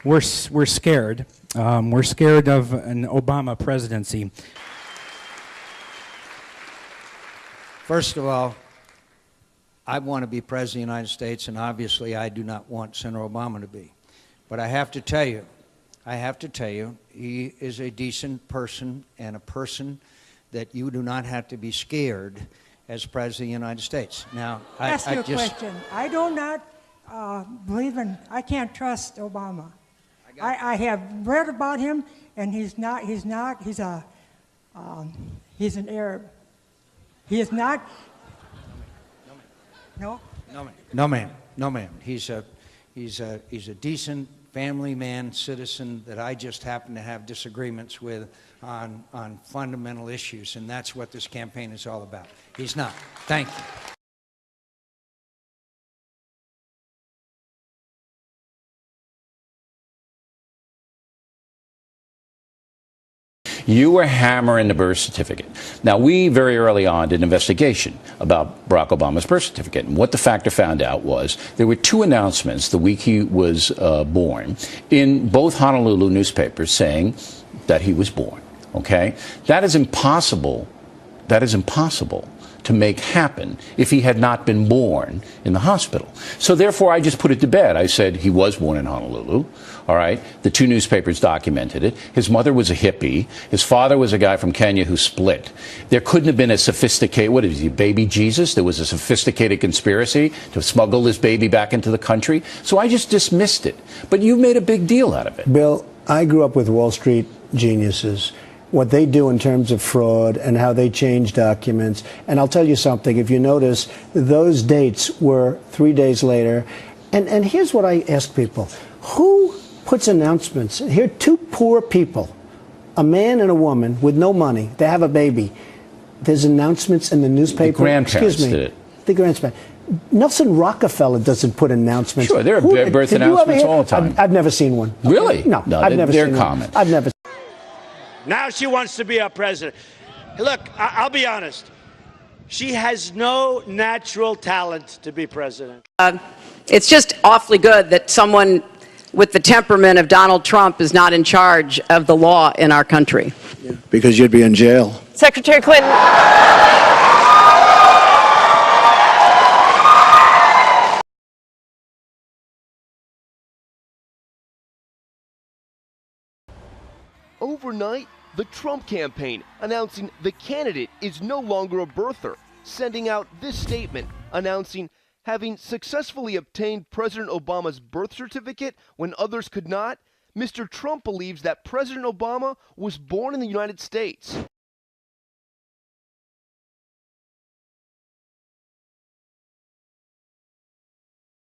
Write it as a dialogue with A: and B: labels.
A: we're scared. We're scared of an Obama presidency.
B: First of all, I want to be president of the United States, and obviously I do not want Senator Obama to be. But I have to tell you, he is a decent person and a person that you do not have to be scared as president of the United States. Now,
C: ask you a question. I do not believe in. I can't trust Obama. I have read about him, and he's an Arab. He is not. No.
B: No, ma'am. He's a decent family man, citizen that I just happen to have disagreements with on fundamental issues, and that's what this campaign is all about. He's not. Thank you.
D: You were hammering the birth certificate. Now, we very early on did an investigation about Barack Obama's birth certificate. And what the factor found out was there were two announcements the week he was born in both Honolulu newspapers saying that he was born. Okay? That is impossible. That is impossible to make happen if he had not been born in the hospital. So therefore, I just put it to bed. I said he was born in Honolulu. All right. The two newspapers documented it. His mother was a hippie. His father was a guy from Kenya who split. There couldn't have been a sophisticated, what is he, baby Jesus? There was a sophisticated conspiracy to smuggle this baby back into the country. So I just dismissed it. But you made a big deal out of it.
E: Bill, I grew up with Wall Street geniuses. What they do in terms of fraud and how they change documents. And I'll tell you something, if you notice, those dates were 3 days later. And here's what I ask people. Who puts announcements? Here, two poor people, a man and a woman with no money. They have a baby. There's announcements in the newspaper.
D: The grandparents did it.
E: The grandparents. Nelson Rockefeller doesn't put announcements.
D: Sure, there are birth announcements all the time.
E: I've never seen one.
D: Really?
E: No, I've never seen one.
D: They're common.
E: I've never.
F: Now she wants to be our president. Look, I'll be honest. She has no natural talent to be president.
G: It's just awfully good that someone with the temperament of Donald Trump is not in charge of the law in our country.
E: Yeah, because you'd be in jail.
G: Secretary Clinton.
H: Overnight, the Trump campaign announcing the candidate is no longer a birther, sending out this statement announcing having successfully obtained President Obama's birth certificate when others could not, Mr. Trump believes that President Obama was born in the United States.